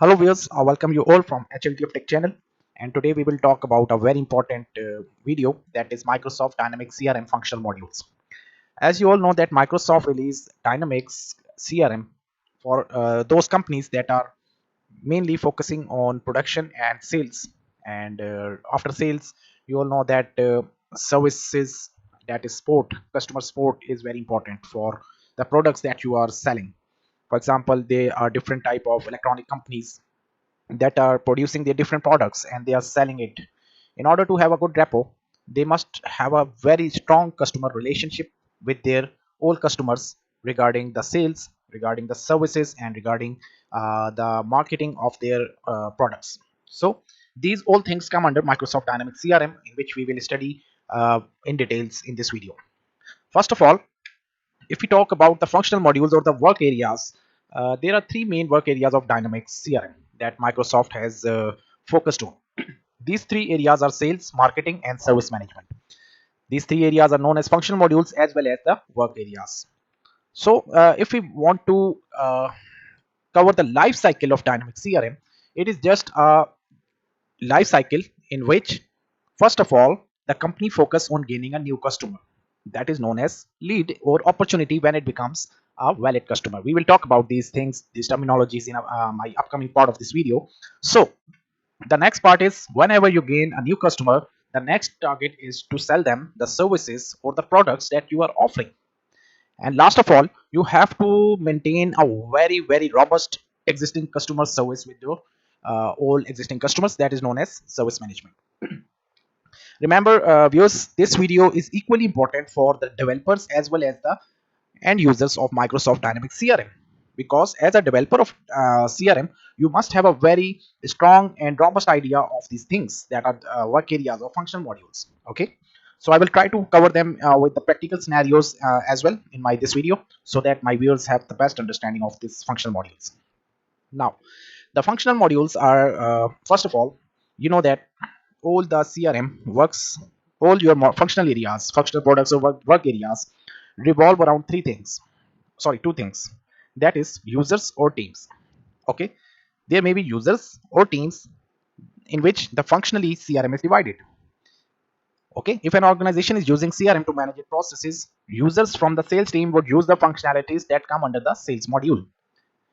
Hello viewers, welcome you all from HLT of Tech channel, and today we will talk about a very important video, that is Microsoft Dynamics CRM functional modules. As you all know that Microsoft released Dynamics CRM for those companies that are mainly focusing on production and sales, and after sales you all know that services, that is support, customer support is very important for the products that you are selling. For example, there are different type of electronic companies that are producing their different products and they are selling it. In order to have a good rapport, they must have a very strong customer relationship with their all customers regarding the sales, regarding the services, and regarding the marketing of their products. So these all things come under Microsoft Dynamics CRM, in which we will study in details in this video. First of all, if we talk about the functional modules or the work areas, there are three main work areas of Dynamics CRM that Microsoft has focused on. These three areas are sales, marketing, and service management. These three areas are known as functional modules as well as the work areas. So, if we want to cover the life cycle of Dynamics CRM, it is just a life cycle in which, first of all, the company focus on gaining a new customer, that is known as lead or opportunity when it becomes a valid customer. We will talk about these things, these terminologies in my upcoming part of this video. So the next part is, whenever you gain a new customer, the next target is to sell them the services or the products that you are offering. And last of all, you have to maintain a very robust existing customer service with your all existing customers, that is known as service management. Remember, viewers, this video is equally important for the developers as well as the end users of Microsoft Dynamics CRM, because as a developer of CRM, you must have a very strong and robust idea of these things that are work areas or functional modules. Okay, so I will try to cover them with the practical scenarios as well in my this video, so that my viewers have the best understanding of these functional modules. Now, the functional modules are, first of all, you know that all the CRM works, all your functional areas, functional products or work areas revolve around three things. Sorry, two things. That is users or teams. Okay, there may be users or teams in which the functionally CRM is divided. Okay, if an organization is using CRM to manage its processes, users from the sales team would use the functionalities that come under the sales module.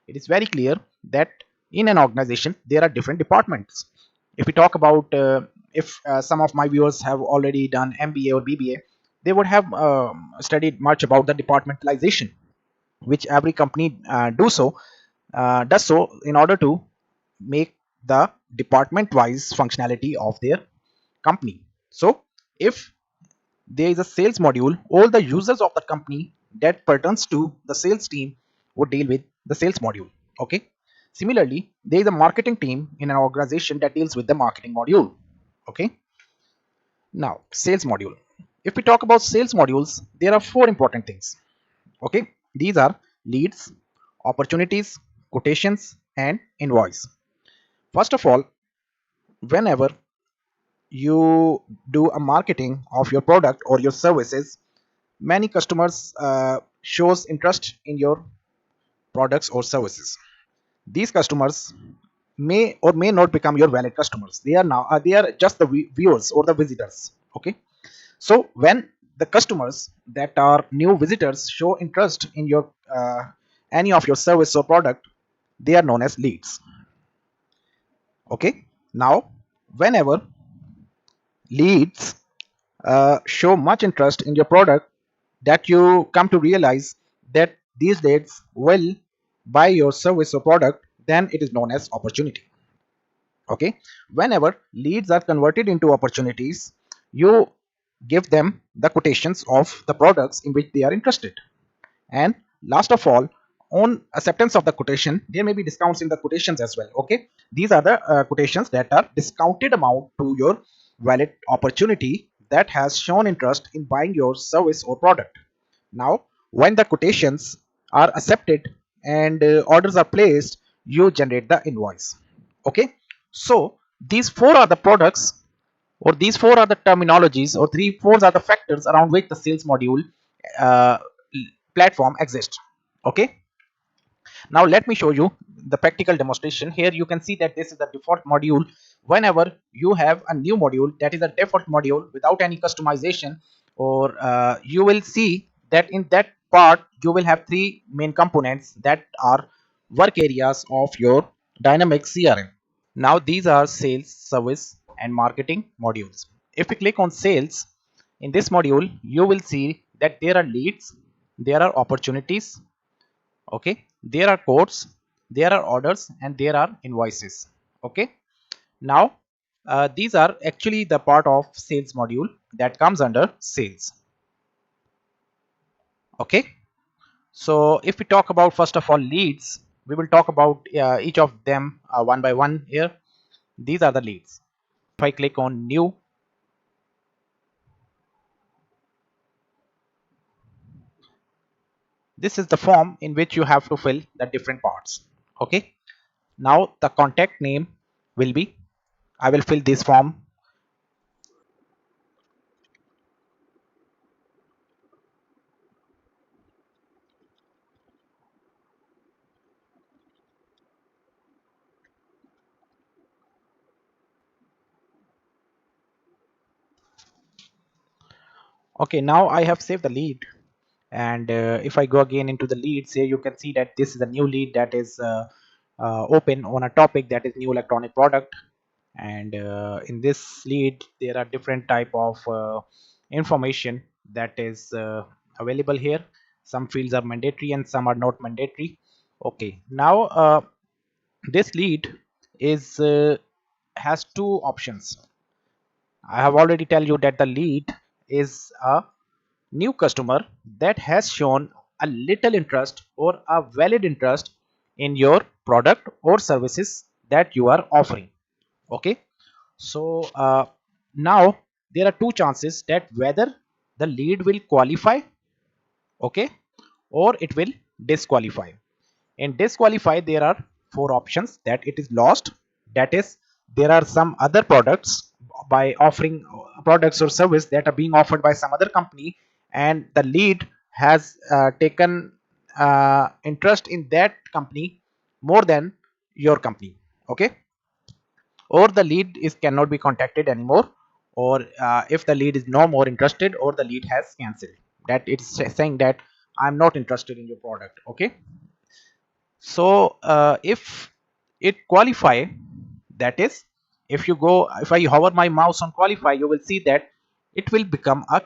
It is very clear that in an organization there are different departments. If we talk about, if some of my viewers have already done MBA or BBA, they would have studied much about the departmentalization, which every company does so in order to make the department wise functionality of their company. So if there is a sales module, all the users of the company that pertains to the sales team would deal with the sales module. Okay, similarly, there is a marketing team in an organization that deals with the marketing module. Okay, now sales module. If we talk about sales modules, there are four important things. Okay, these are leads, opportunities, quotations, and invoice. First of all, whenever you do a marketing of your product or your services, many customers shows interest in your products or services. These customers may or may not become your valid customers. They are just the viewers or the visitors. Okay, so when the customers that are new visitors show interest in your any of your service or product, they are known as leads. Okay, now whenever leads show much interest in your product, that you come to realize that these leads will buy your service or product, then it is known as opportunity. Okay, whenever leads are converted into opportunities, you give them the quotations of the products in which they are interested. And last of all, on acceptance of the quotation, there may be discounts in the quotations as well. Okay, these are the quotations that are discounted amount to your valid opportunity that has shown interest in buying your service or product. Now when the quotations are accepted and orders are placed, you generate the invoice. Okay, so these four are the products, or these four are the terminologies, or four are the factors around which the sales module uh, platform exists. Okay, Now let me show you the practical demonstration. Here you can see that this is the default module. Whenever you have a new module that is a default module without any customization, or you will see that in that part you will have three main components that are work areas of your Dynamics CRM. Now these are sales, service and marketing modules. If we click on sales, in this module you will see that there are leads, there are opportunities, okay, there are codes, there are orders and there are invoices. Okay, now these are actually the part of sales module that comes under sales. Okay, so if we talk about first of all leads, we will talk about each of them one by one here. These are the leads. If I click on new, this is the form in which you have to fill the different parts. Okay, now the contact name will be, I will fill this form. Okay, now I have saved the lead, and if I go again into the leads, here you can see that this is a new lead that is open on a topic that is new electronic product. And in this lead there are different type of information that is available here. Some fields are mandatory and some are not mandatory. Okay, now this lead is has two options. I have already tell you that the lead is a new customer that has shown a little interest or a valid interest in your product or services that you are offering. Okay, so now there are two chances that whether the lead will qualify, okay, or it will disqualify. In disqualify there are four options: that it is lost, that is there are some other products by offering products or service that are being offered by some other company, and the lead has taken interest in that company more than your company. Okay, or the lead is cannot be contacted anymore, or if the lead is no more interested, or the lead has cancelled, that it's saying that I'm not interested in your product. Okay, so if it qualify, that is, if you go, if I hover my mouse on qualify, you will see that it will become a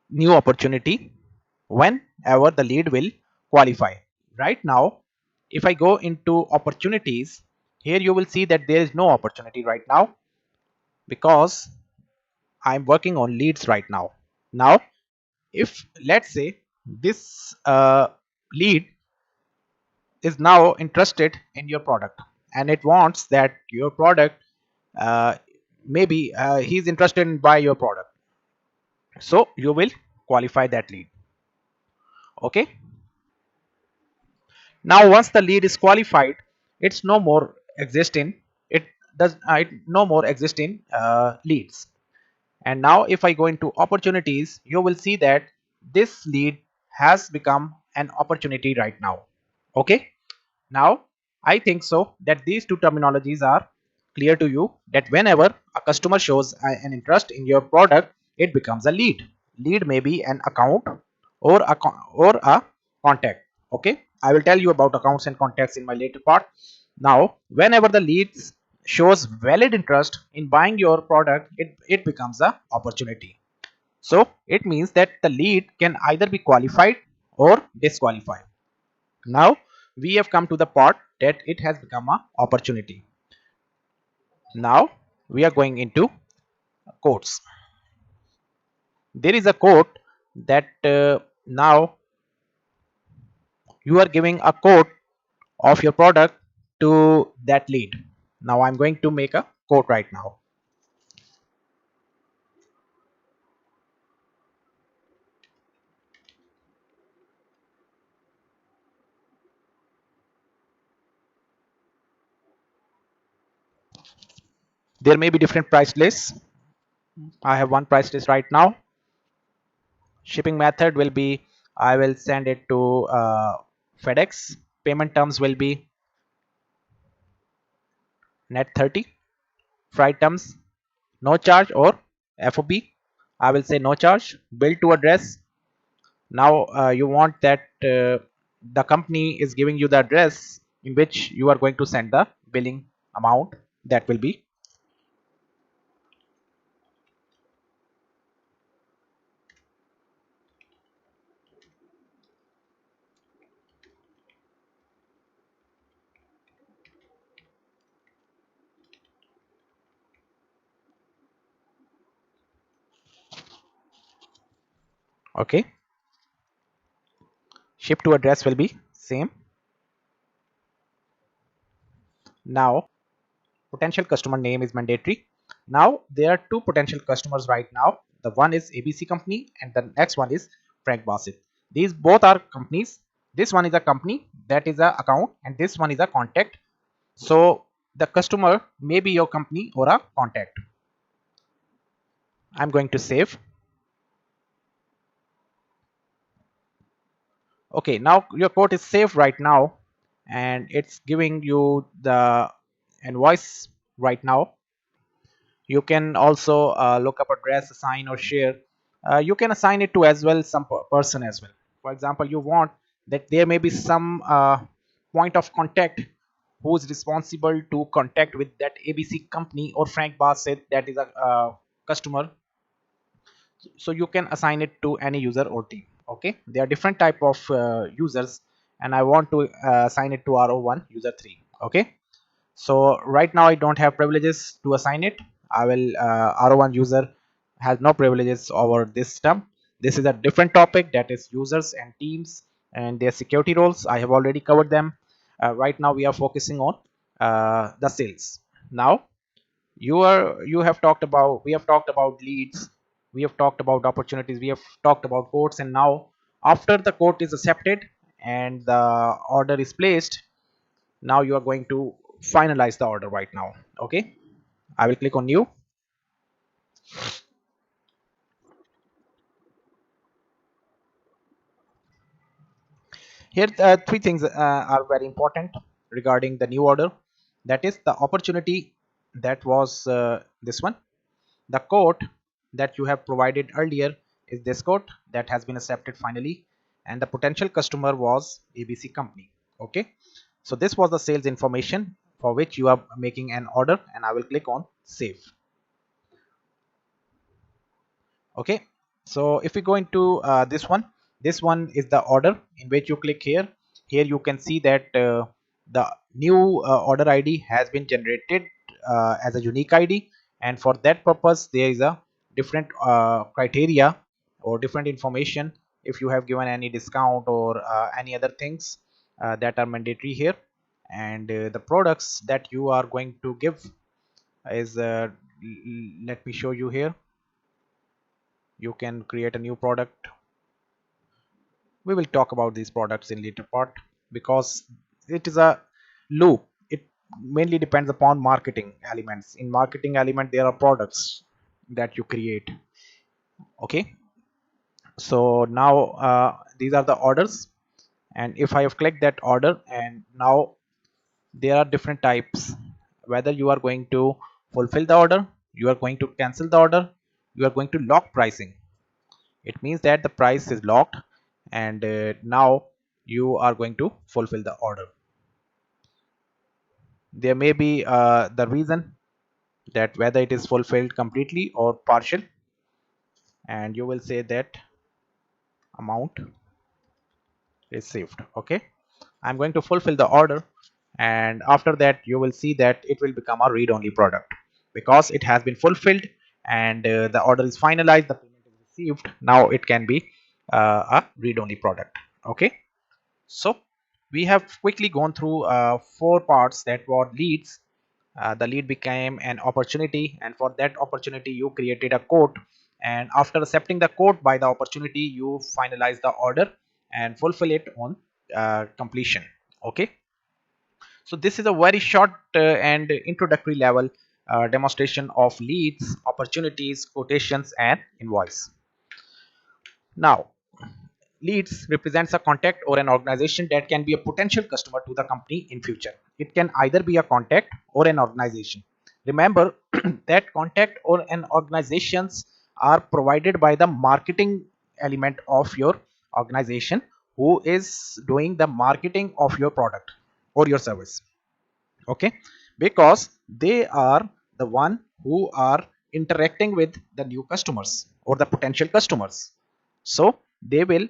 new opportunity whenever the lead will qualify. Right now if I go into opportunities, here you will see that there is no opportunity right now because I'm working on leads right now. Now if let's say this lead is now interested in your product and it wants that your product, uh, maybe he's interested in buy your product, so you will qualify that lead. Okay, now once the lead is qualified, it's no more existing, it does it no more existing leads. And now if I go into opportunities, you will see that this lead has become an opportunity right now. Okay, now I think so that these two terminologies are clear to you, that whenever a customer shows an interest in your product, it becomes a lead. Lead may be an account or a contact. Okay, I will tell you about accounts and contacts in my later part. Now whenever the leads shows valid interest in buying your product, it becomes a opportunity. So it means that the lead can either be qualified or disqualified. Now we have come to the part that it has become a opportunity. Now we are going into quotes. There is a quote that now you are giving a quote of your product to that lead. Now I'm going to make a quote right now. There may be different price lists. I have one price list right now. Shipping method will be, I will send it to FedEx, Payment terms will be net 30. Freight terms, no charge or FOB. I will say no charge. Bill to address. Now you want that the company is giving you the address in which you are going to send the billing amount. That will be okay. Ship to address will be same. Now potential customer name is mandatory. Now there are two potential customers right now. The one is ABC company and the next one is Frank Bassett. These both are companies. This one is a company, that is a account, and this one is a contact. So the customer may be your company or a contact. I'm going to save. Okay, now your code is saved right now, and it's giving you the invoice right now. You can also look up address, assign or share. You can assign it to as well some person as well. For example, you want that there may be some point of contact who is responsible to contact with that ABC company or Frank Bassett, that is a customer. So you can assign it to any user or team. Okay, there are different type of users, and I want to assign it to ro1 user 3. Okay, so right now I don't have privileges to assign it. I will ro1 user has no privileges over this system. This is a different topic, that is users and teams and their security roles. I have already covered them. Right now we are focusing on the sales. Now you have talked about, we have talked about leads, we have talked about opportunities, we have talked about quotes, and now after the quote is accepted and the order is placed, now you are going to finalize the order right now. Okay, I will click on new. Here three things are very important regarding the new order. That is the opportunity, that was this one. The quote that you have provided earlier is this quote that has been accepted finally, and the potential customer was ABC company. Okay, so this was the sales information for which you are making an order, and I will click on save. Okay, so if we go into this one is the order in which you click here. Here you can see that the new order ID has been generated as a unique ID, and for that purpose there is a different criteria or different information if you have given any discount or any other things that are mandatory here. And the products that you are going to give is let me show you here. You can create a new product. We will talk about these products in later part because it is a loop. It mainly depends upon marketing elements. In marketing element there are products that you create. Okay, so now these are the orders, and if I have clicked that order, and now there are different types, whether you are going to fulfill the order, you are going to cancel the order, you are going to lock pricing. It means that the price is locked, and now you are going to fulfill the order. There may be the reason that whether it is fulfilled completely or partial, and you will say that amount received. Okay, I'm going to fulfill the order, and after that you will see that it will become a read-only product because it has been fulfilled, and the order is finalized, the payment is received. Now it can be a read-only product. Okay, so we have quickly gone through four parts that were leads. The lead became an opportunity, and for that opportunity you created a quote, and after accepting the quote by the opportunity you finalize the order and fulfill it on completion. Okay, so this is a very short and introductory level demonstration of leads, opportunities, quotations and invoice. Now leads represents a contact or an organization that can be a potential customer to the company in future. It can either be a contact or an organization. Remember that contact or an organizations are provided by the marketing element of your organization, who is doing the marketing of your product or your service. Okay, because they are the one who are interacting with the new customers or the potential customers, so they will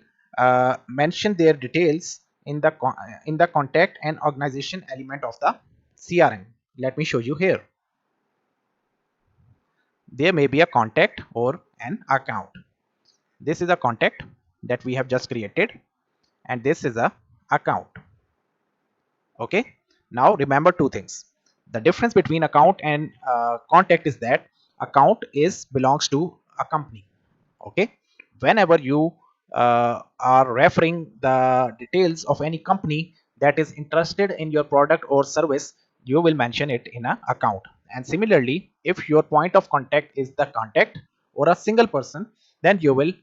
mention their details in the contact and organization element of the CRM. Let me show you here. There may be a contact or an account. This is a contact that we have just created, and this is a account. Okay, now remember two things. The difference between account and contact is that account is belongs to a company. Okay, whenever you are referring the details of any company that is interested in your product or service, you will mention it in a account. And similarly, if your point of contact is the contact or a single person, then you will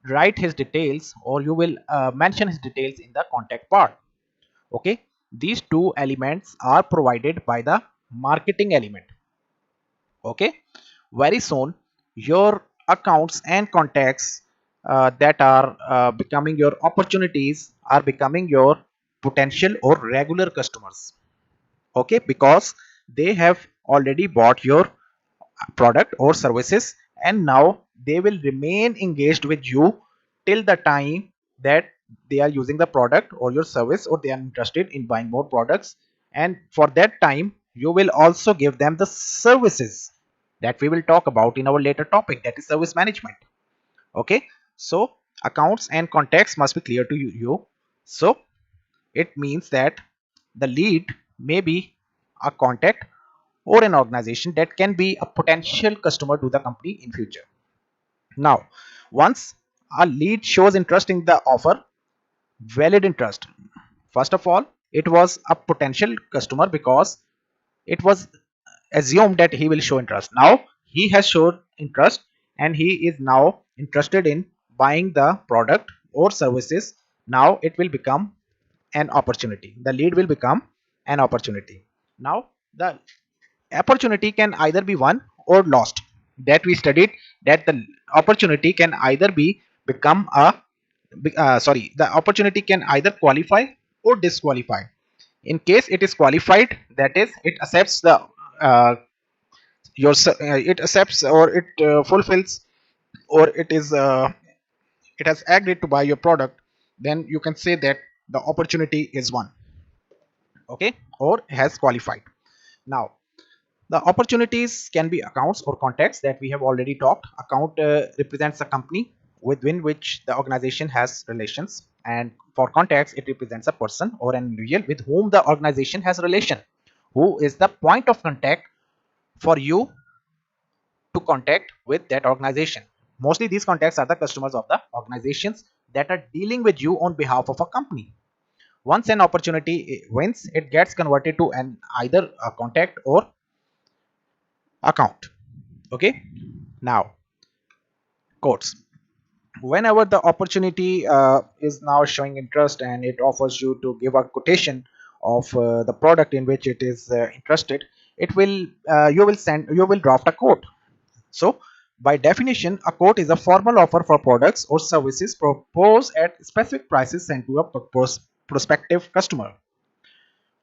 write his details, or you will mention his details in the contact part. Okay, these two elements are provided by the marketing element. Okay, very soon your accounts and contacts that are becoming your opportunities are becoming your potential or regular customers. Okay, because they have already bought your product or services, and now they will remain engaged with you till the time that they are using the product or your service, or they are interested in buying more products. And for that time you will also give them the services that we will talk about in our later topic, that is service management. Okay, so accounts and contacts must be clear to you. So it means that the lead may be a contact or an organization that can be a potential customer to the company in future. Now, once a lead shows interest in the offer, valid interest. First of all, it was a potential customer because it was assumed that he will show interest. Now he has shown interest and he is now interested in buying the product or services. Now it will become an opportunity. The lead will become an opportunity. Now the opportunity can either be won or lost. That we studied, that the opportunity can either be become a the opportunity can either qualify or disqualify. In case it is qualified, that is, it accepts the it accepts, or it fulfills, or it has agreed to buy your product, then you can say that the opportunity is won. Okay, or has qualified. Now the opportunities can be accounts or contacts that we have already talked. Account represents a company within which the organization has relations, and for contacts it represents a person or an individual with whom the organization has relation, who is the point of contact for you to contact with that organization. Mostly these contacts are the customers of the organizations that are dealing with you on behalf of a company. Once an opportunity wins, it gets converted to an either a contact or account. Okay, now quotes. Whenever the opportunity is now showing interest and it offers you to give a quotation of the product in which it is interested, it will you will draft a quote. So by definition, a quote is a formal offer for products or services proposed at specific prices sent to a prospective customer,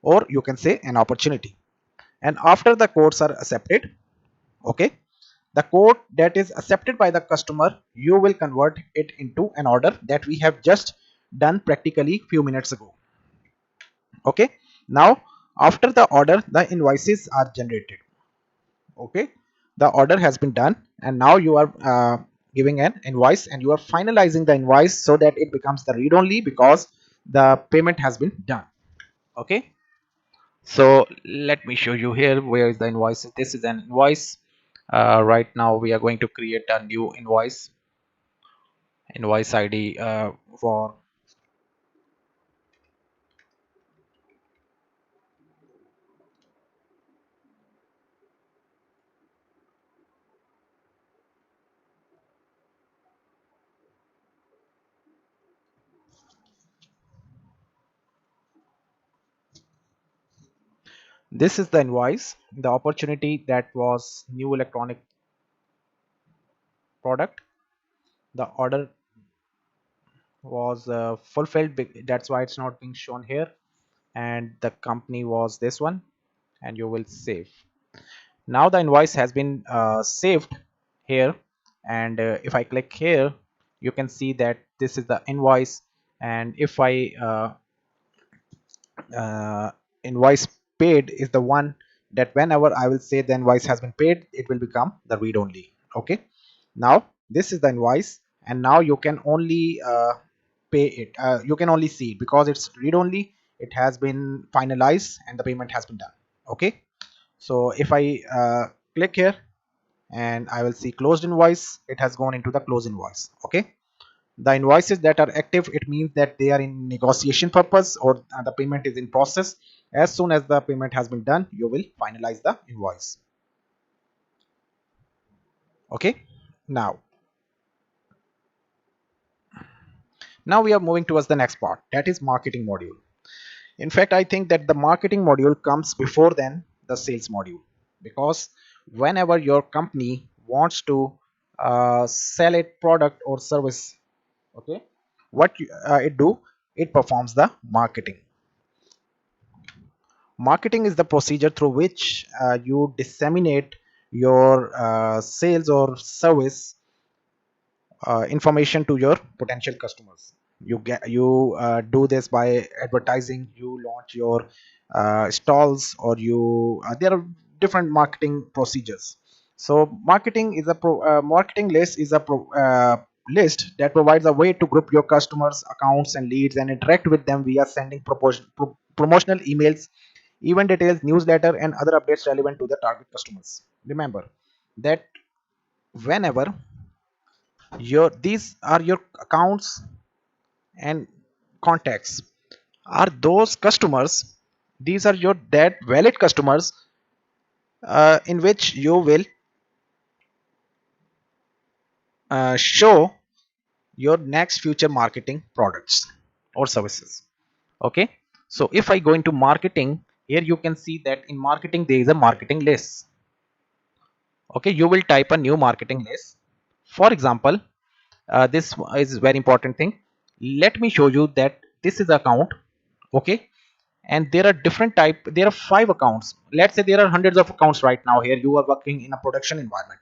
or you can say an opportunity. And after the quotes are accepted, okay, the quote that is accepted by the customer, you will convert it into an order that we have just done practically few minutes ago. Okay, now after the order, the invoices are generated. Okay, the order has been done, and now you are giving an invoice, and you are finalizing the invoice so that it becomes the read only, because the payment has been done. Okay, so let me show you here where is the invoice. This is an invoice. Right now we are going to create a new invoice ID for This is the invoice, the opportunity that was new electronic product. The order was fulfilled, that's why it's not being shown here, and the company was this one, and you will save. Now the invoice has been saved here, and if I click here, you can see that this is the invoice. And if I invoice paid is the one that whenever I will say the invoice has been paid, it will become the read only. Okay, now this is the invoice, and now you can only pay it, you can only see it because it's read only. It has been finalized and the payment has been done. Okay, so if I click here and I will see closed invoice, it has gone into the closed invoice. Okay, the invoices that are active, it means that they are in negotiation purpose, or the payment is in process. As soon as the payment has been done, you will finalize the invoice. Okay, now we are moving towards the next part, that is marketing module. In fact, I think that the marketing module comes before than the sales module, because whenever your company wants to sell a product or service, okay, what it do, it performs the marketing. Marketing is the procedure through which you disseminate your sales or service information to your potential customers. You do this by advertising. You launch your stalls, or you there are different marketing procedures. So marketing list is a list that provides a way to group your customers, accounts, and leads, and interact with them via sending promotional emails, event details, newsletter, and other updates relevant to the target customers. Remember that whenever these are your accounts and contacts, are those customers, these are your that valid customers in which you will show your next future marketing products or services. Okay, so if I go into marketing, here you can see that in marketing there is a marketing list. Okay, you will type a new marketing list. For example, this is very important thing. Let me show you that this is account. Okay, and there are different type, there are 5 accounts. Let's say there are hundreds of accounts right now. Here you are working in a production environment.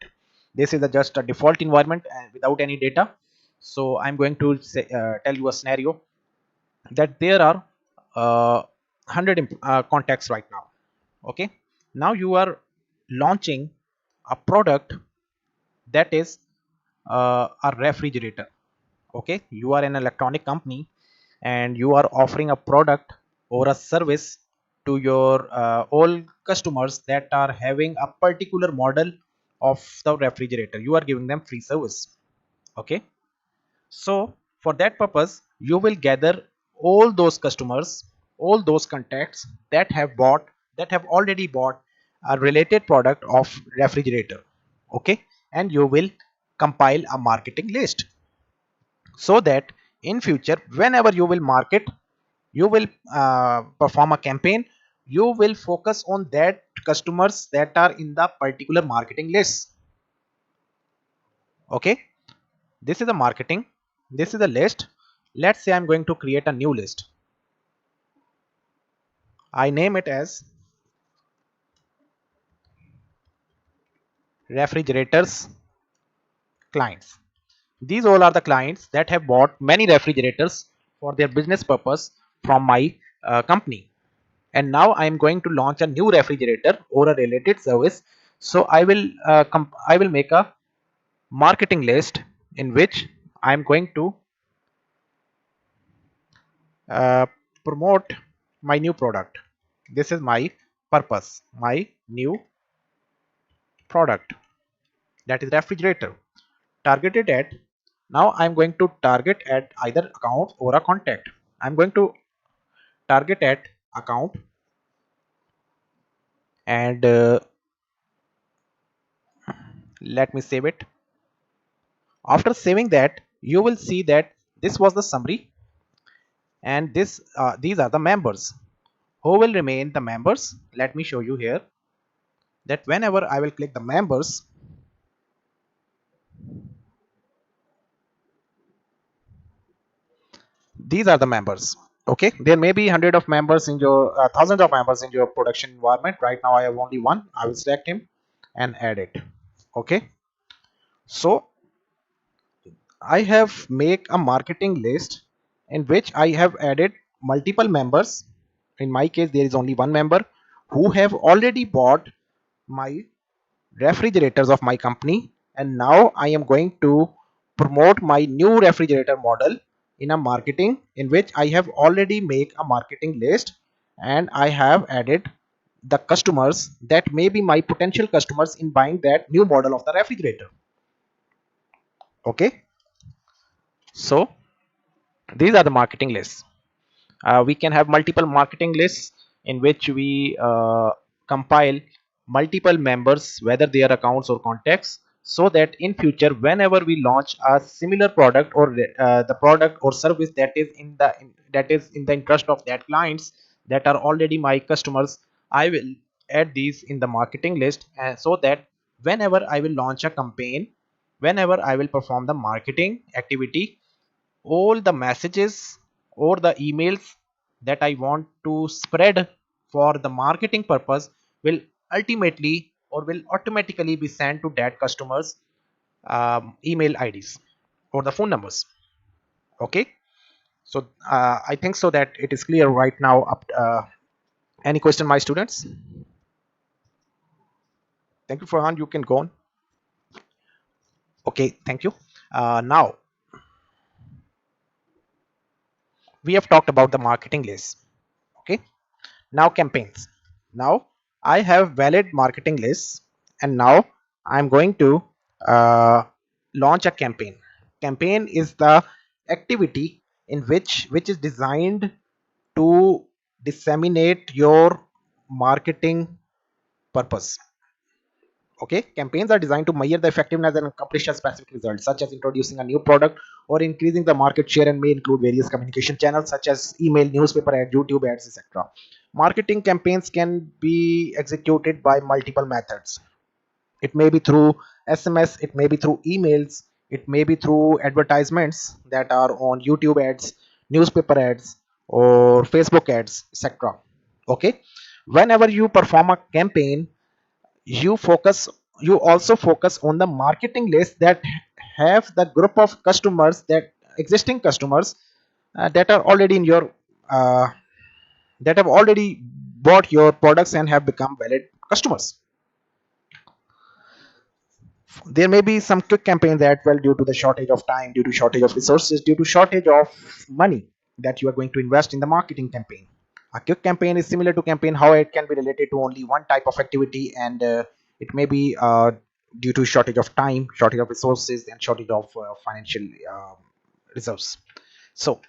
This is just a default environment and without any data. So I'm going to say, tell you a scenario that there are 100 contacts right now. Okay, now you are launching a product that is a refrigerator. Okay, you are an electronic company and you are offering a product or a service to your all customers that are having a particular model of the refrigerator. You are giving them free service. Okay, so for that purpose you will gather all those customers, all those contacts that have bought, that have already bought a related product of refrigerator. Okay, and you will compile a marketing list, so that in future whenever you will market, you will perform a campaign, you will focus on that customers that are in the particular marketing list. Okay, this is a marketing, this is a list. Let's say I'm going to create a new list. I name it as refrigerators clients. These all are the clients that have bought many refrigerators for their business purpose from my company. And now I am going to launch a new refrigerator or a related service. So I will make a marketing list in which I am going to uh, promote my new product. This is my purpose, my new product, that is refrigerator, targeted at, now I'm going to target at either account or a contact. I'm going to target at account, and let me save it. After saving that, you will see that this was the summary, and these are the members Who will remain the members? Let me show you here that whenever I will click the members, these are the members. Okay, there may be hundred of members in your thousands of members in your production environment. Right now I have only one. I will select him and add it. Okay, so I have make a marketing list in which I have added multiple members. In my case, there is only one member who have already bought my refrigerators of my company, and now I am going to promote my new refrigerator model in a marketing in which I have already make a marketing list, and I have added the customers that may be my potential customers in buying that new model of the refrigerator. Okay, so these are the marketing lists. We can have multiple marketing lists in which we compile multiple members, whether they are accounts or contacts, so that in future whenever we launch a similar product or the product or service that is in the interest of that clients that are already my customers, I will add these in the marketing list, so that whenever I will launch a campaign, whenever I will perform the marketing activity, all the messages or the emails that I want to spread for the marketing purpose will ultimately or will automatically be sent to that customers email IDs or the phone numbers. Okay, so I think so that it is clear right now. Any question, my students? Thank you, Farhan. You can go on. Okay, thank you. Now we have talked about the marketing list. Okay, now campaigns. Now I have valid marketing lists, and now I'm going to launch a campaign. Campaign is the activity in which is designed to disseminate your marketing purpose. Okay, campaigns are designed to measure the effectiveness and accomplish a specific result, such as introducing a new product or increasing the market share, and may include various communication channels such as email, newspaper ads, YouTube ads, etc. Marketing campaigns can be executed by multiple methods. It may be through SMS, it may be through emails, it may be through advertisements that are on YouTube ads, newspaper ads, or Facebook ads, etc. Okay, whenever you perform a campaign, you focus you also focus on the marketing list that have the group of customers, that existing customers that are already in your uh, that have already bought your products and have become valid customers. There may be some quick campaigns that, well, due to the shortage of time, due to shortage of resources, due to shortage of money that you are going to invest in the marketing campaign. A quick campaign is similar to campaign how it can be related to only one type of activity, and it may be due to shortage of time, shortage of resources, and shortage of financial reserves. So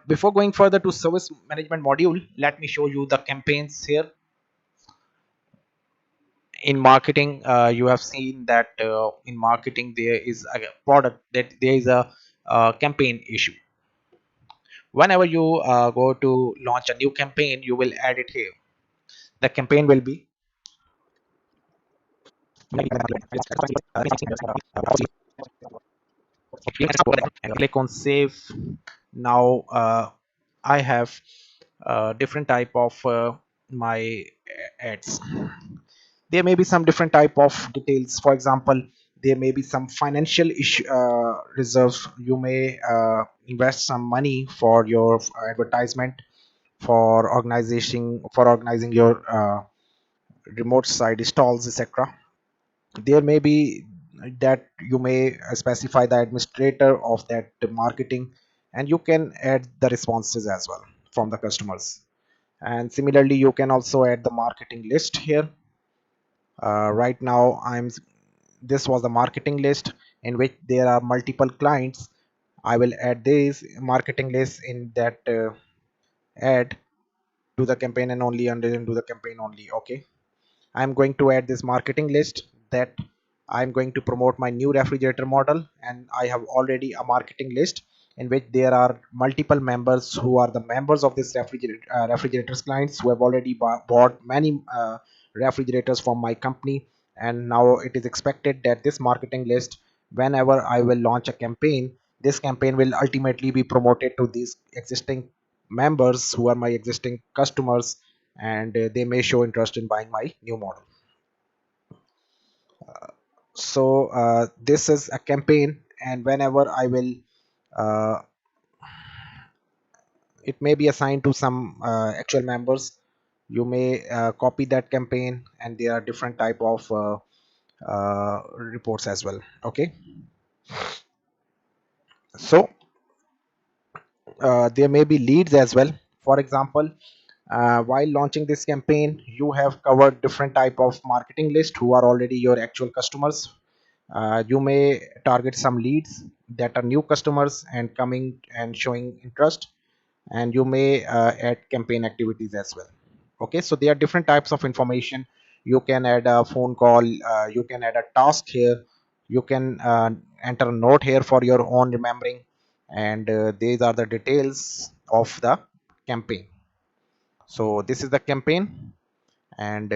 before going further to service management module, let me show you the campaigns here. In marketing, you have seen that in marketing there is a product that there is a campaign issue. Whenever you go to launch a new campaign, you will add it here. The campaign will be and click on save. Now I have different type of my ads. There may be some different type of details. For example, there may be some financial issue reserves. You may invest some money for your advertisement, for organizing your remote site stalls, etc. There may be that you may specify the administrator of that marketing, and you can add the responses as well from the customers. And similarly, you can also add the marketing list here. Right now this was the marketing list in which there are multiple clients. I will add this marketing list in that add to the campaign and only under into the campaign only. Okay, I'm going to add this marketing list that I'm going to promote my new refrigerator model, and I have already a marketing list in which there are multiple members who are the members of this refrigerators clients who have already bought many refrigerators from my company. And now it is expected that this marketing list, whenever I will launch a campaign, this campaign will ultimately be promoted to these existing members who are my existing customers, and they may show interest in buying my new model. So this is a campaign, and whenever I will uh, it may be assigned to some actual members. You may copy that campaign, and there are different type of reports as well. Okay, so there may be leads as well. For example, while launching this campaign, you have covered different type of marketing list who are already your actual customers. You may target some leads that are new customers and coming and showing interest, and you may add campaign activities as well. Okay, so there are different types of information. You can add a phone call, you can add a task here, you can enter a note here for your own remembering, and these are the details of the campaign. So this is the campaign, and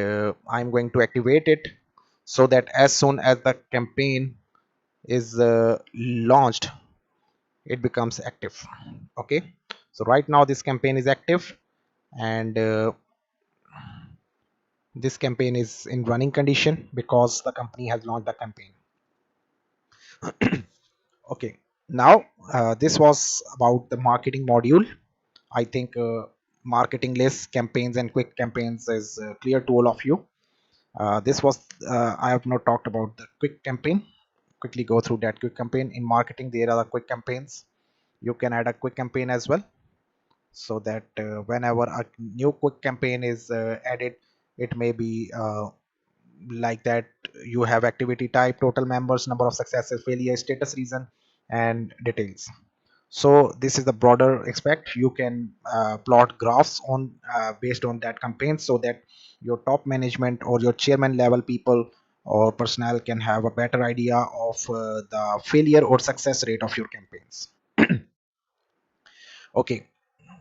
I'm going to activate it so that as soon as the campaign is launched, it becomes active. Okay, so right now this campaign is active, and this campaign is in running condition because the company has launched the campaign. Okay, now this was about the marketing module. I think marketing lists, campaigns, and quick campaigns is clear to all of you. This was I have not talked about the quick campaign. Quickly go through that quick campaign. In marketing, there are the quick campaigns. You can add a quick campaign as well, so that whenever a new quick campaign is added, it may be like that. You have activity type, total members, number of successes, failure, status, reason, and details. So this is the broader aspect. You can plot graphs on based on that campaign, so that your top management or your chairman level people or personnel can have a better idea of the failure or success rate of your campaigns. Okay,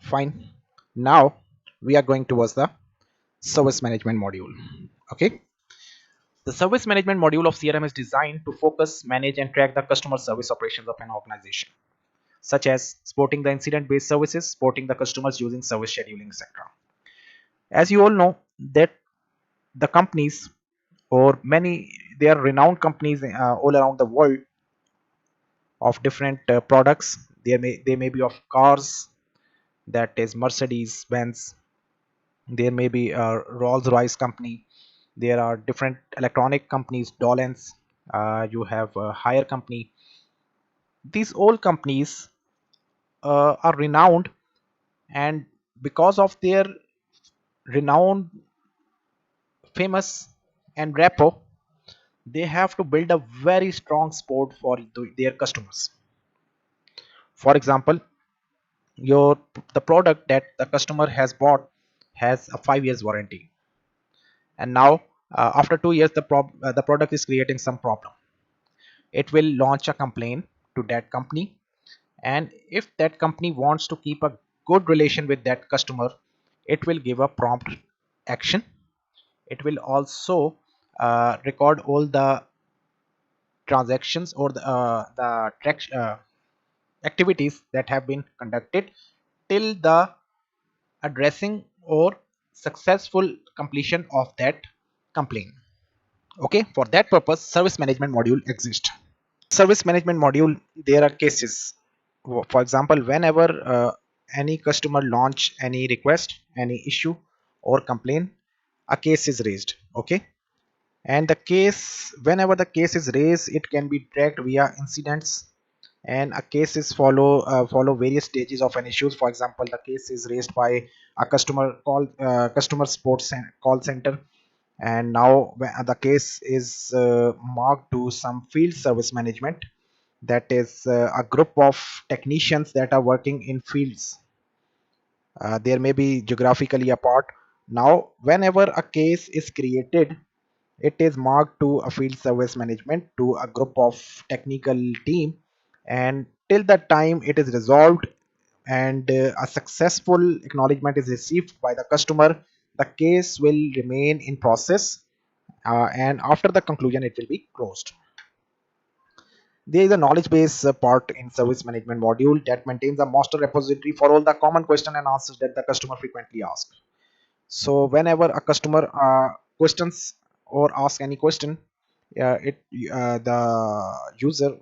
fine. Now we are going towards the service management module. Okay, the service management module of CRM is designed to focus, manage, and track the customer service operations of an organization, such as supporting the incident-based services, supporting the customers using service scheduling, etc. As you all know that the companies, or many, they are renowned companies all around the world of different products. They may be of cars, that is Mercedes Benz. There may be a Rolls Royce company. There are different electronic companies, Dolens. You have a hire company. These all companies are renowned, and because of their renowned, famous, and rapport, they have to build a very strong support for their customers. For example, your the product that the customer has bought has a 5 years warranty, and now after 2 years the product is creating some problem. It will launch a complaint to that company, and if that company wants to keep a good relation with that customer, it will give a prompt action. It will also record all the transactions or the activities that have been conducted till the addressing or successful completion of that complaint. Okay, for that purpose service management module exists. Service management module, there are cases. For example, whenever any customer launch any request, any issue or complaint, a case is raised. Okay, and the case, whenever the case is raised, it can be tracked via incidents, and a case is follow various stages of an issue. For example, the case is raised by a customer support call center, and now the case is marked to some field service management, that is a group of technicians that are working in fields. There may be geographically apart. Now whenever a case is created, it is marked to a field service management, to a group of technical team, and till the time it is resolved and a successful acknowledgement is received by the customer, the case will remain in process, and after the conclusion it will be closed. There is a knowledge base part in service management module that maintains a master repository for all the common question and answers that the customer frequently asks. So whenever a customer questions or ask any question, it the user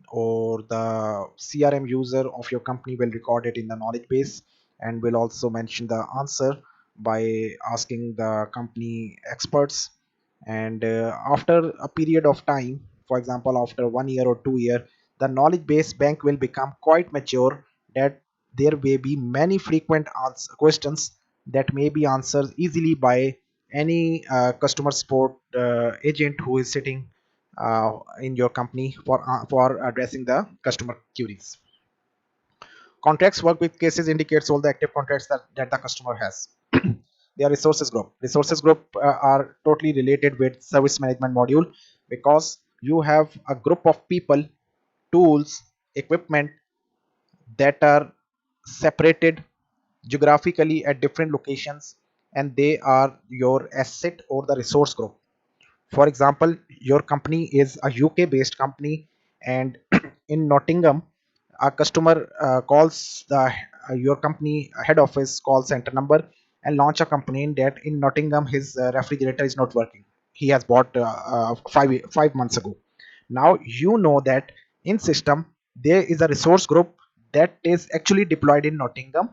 or the CRM user of your company will record it in the knowledge base and will also mention the answer by asking the company experts. And after a period of time, for example after 1 year or 2 year, the knowledge base bank will become quite mature, that there may be many frequent questions that may be answered easily by any customer support agent who is sitting in your company for addressing the customer queries. Contracts work with cases indicates all the active contracts that the customer has. They are resources group. Resources group are totally related with service management module, because you have a group of people, tools, equipment that are separated geographically at different locations, and they are your asset or the resource group. For example, your company is a UK based company, and in Nottingham a customer calls the your company head office call center number and launch a complaint that in Nottingham his refrigerator is not working. He has bought 5 months ago. Now you know that in system there is a resource group that is actually deployed in Nottingham,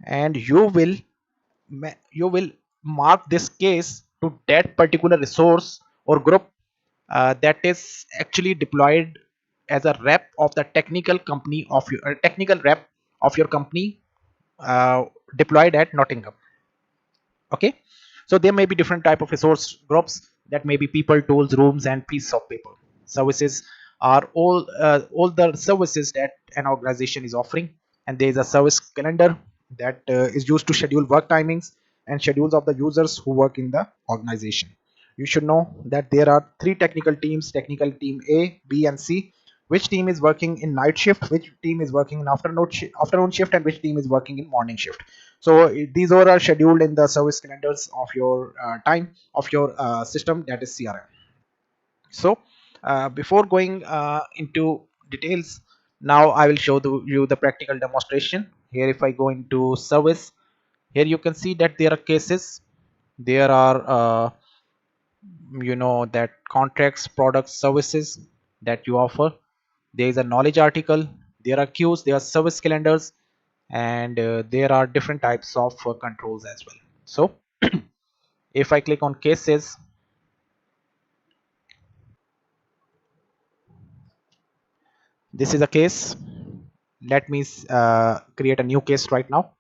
and you will mark this case to that particular resource or group that is actually deployed as a rep of the technical company of your technical rep of your company, uh, deployed at Nottingham. Okay, so there may be different type of resource groups, that may be people, tools, rooms, and pieces of paper. Services are all the services that an organization is offering, and there is a service calendar that is used to schedule work timings and schedules of the users who work in the organization. You should know that there are three technical teams: technical team A, B, and C. Which team is working in night shift, which team is working in afternoon shift, and which team is working in morning shift. So these all are scheduled in the service calendars of your time of your system, that is CRM. So before going into details, now I will show you the practical demonstration. Here if I go into service, here you can see that there are cases, there are that contracts, products, services that you offer. There is a knowledge article, there are queues, there are service calendars, and there are different types of controls as well. So if I click on cases, this is a case. Let me create a new case right now.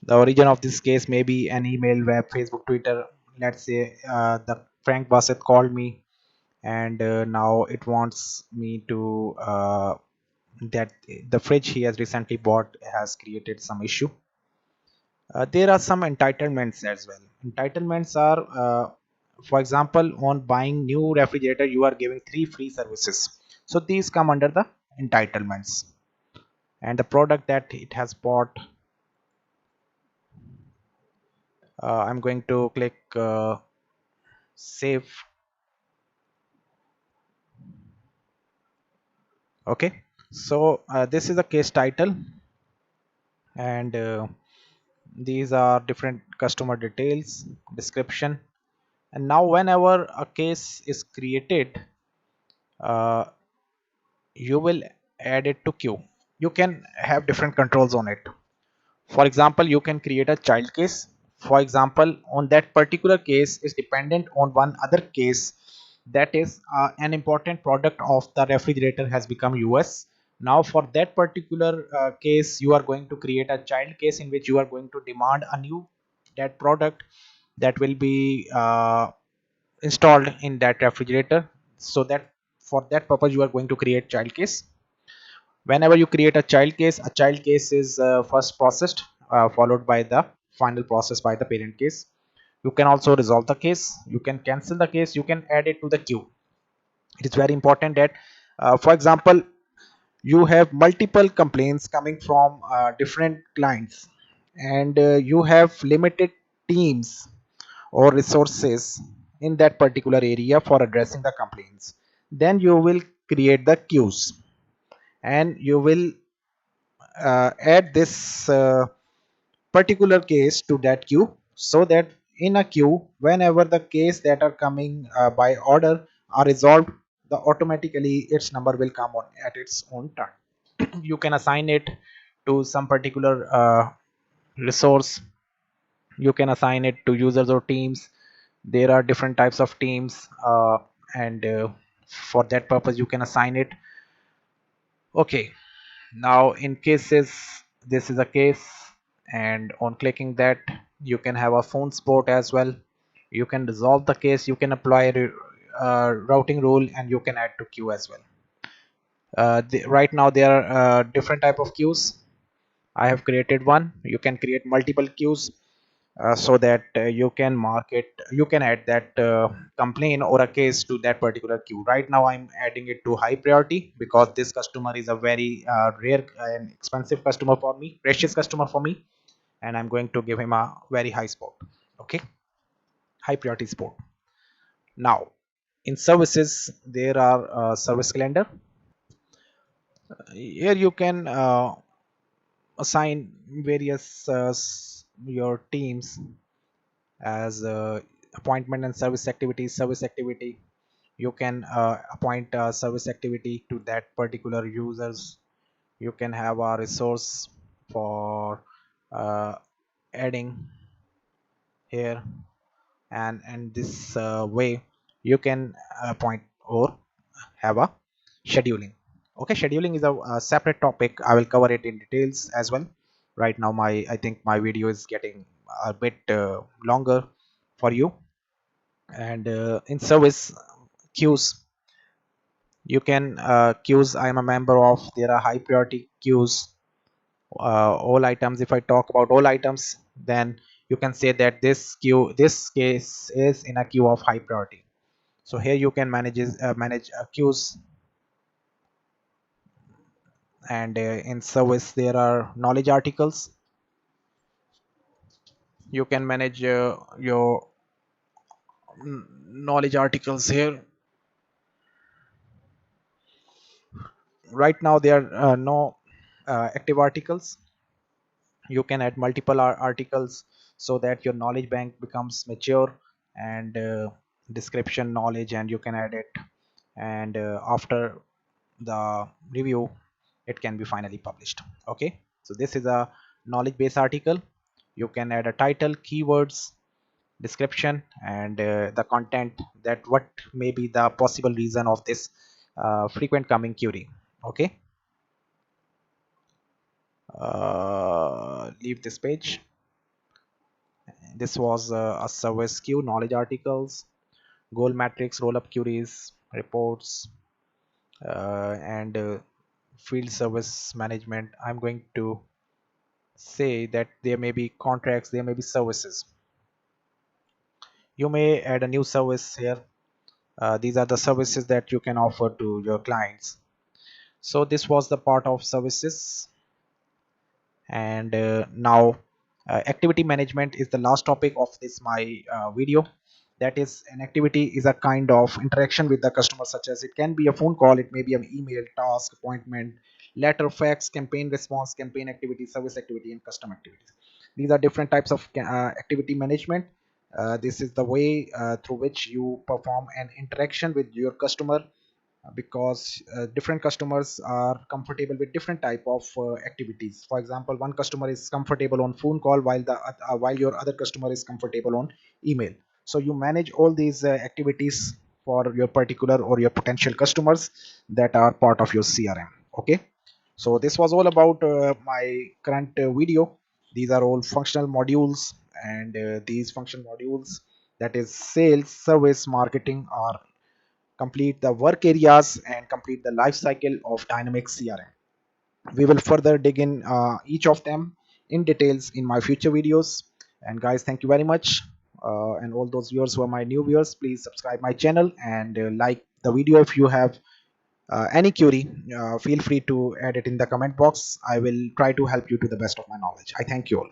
The origin of this case may be an email, web, Facebook, Twitter. Let's say the Frank Bassett called me, and now it wants me to that the fridge he has recently bought has created some issue. There are some entitlements as well. Entitlements are, for example, on buying new refrigerator you are giving 3 free services. So these come under the entitlements. And the product that it has bought, I'm going to click save. Okay, so this is a case title, and these are different customer details, description. And now whenever a case is created, uh, you will add it to queue. You can have different controls on it. For example, you can create a child case. For example, on that particular case is dependent on one other case, that is an important product of the refrigerator has become US. Now for that particular case you are going to create a child case in which you are going to demand a new that product that will be installed in that refrigerator. So that for that purpose you are going to create child case. Whenever you create a child case is first processed, followed by the final process by the parent case. You can also resolve the case, you can cancel the case, you can add it to the queue. It is very important that for example, you have multiple complaints coming from different clients, and you have limited teams or resources in that particular area for addressing the complaints. Then you will create the queues, and you will add this particular case to that queue, so that in a queue, whenever the case that are coming by order are resolved, the automatically its number will come on at its own turn. You can assign it to some particular resource, you can assign it to users or teams. There are different types of teams, and for that purpose you can assign it. Okay, now in cases, this is a case, and on clicking that, you can have a phone support as well. You can resolve the case, you can apply a routing rule, and you can add to queue as well. Right now there are different type of queues. I have created one. You can create multiple queues, so that you can you can add that complaint or a case to that particular queue. Right now I'm adding it to high priority because this customer is a very rare and expensive customer for me, precious customer for me, and I'm going to give him a very high spot. Okay, high priority spot. Now in services, there are service calendar. Here you can assign various your teams as appointment and service activity. You can appoint a service activity to that particular users. You can have a resource for uh, adding here, and this way you can appoint or have a scheduling. Okay, scheduling is a separate topic, I will cover it in details as well. Right now I think my video is getting a bit longer for you. And in service queues, you can queues, I am a member of, there are high priority queues. All items, if I talk about all items, then you can say that this case is in a queue of high priority. So here you can manage queues. And in service there are knowledge articles. You can manage your knowledge articles here. Right now there are no active articles. You can add multiple articles, so that your knowledge bank becomes mature, and description knowledge, and you can add it. And after the review, it can be finally published. Okay, so this is a knowledge base article. You can add a title, keywords, description, and the content, that what may be the possible reason of this frequent coming query. Okay, leave this page. This was a service queue, knowledge articles, goal matrix, roll up queries, reports, and field service management. I'm going to say that there may be contracts, there may be services. You may add a new service here. These are the services that you can offer to your clients. So this was the part of services. And now activity management is the last topic of this my video. That is, an activity is a kind of interaction with the customer, such as it can be a phone call, it may be an email, task, appointment, letter, fax, campaign response, campaign activity, service activity, and custom activities. These are different types of activity management. This is the way through which you perform an interaction with your customer, because different customers are comfortable with different type of activities. For example, one customer is comfortable on phone call, while while your other customer is comfortable on email. So you manage all these activities for your particular or your potential customers that are part of your CRM. Okay, so this was all about my current video. These are all functional modules, and these functional modules, that is sales, service, marketing, are complete the work areas and complete the life cycle of Dynamics CRM. We will further dig in each of them in details in my future videos. And guys, thank you very much. and all those viewers who are my new viewers, please subscribe my channel and like the video. If you have any query, feel free to add it in the comment box. I will try to help you to the best of my knowledge. I thank you all.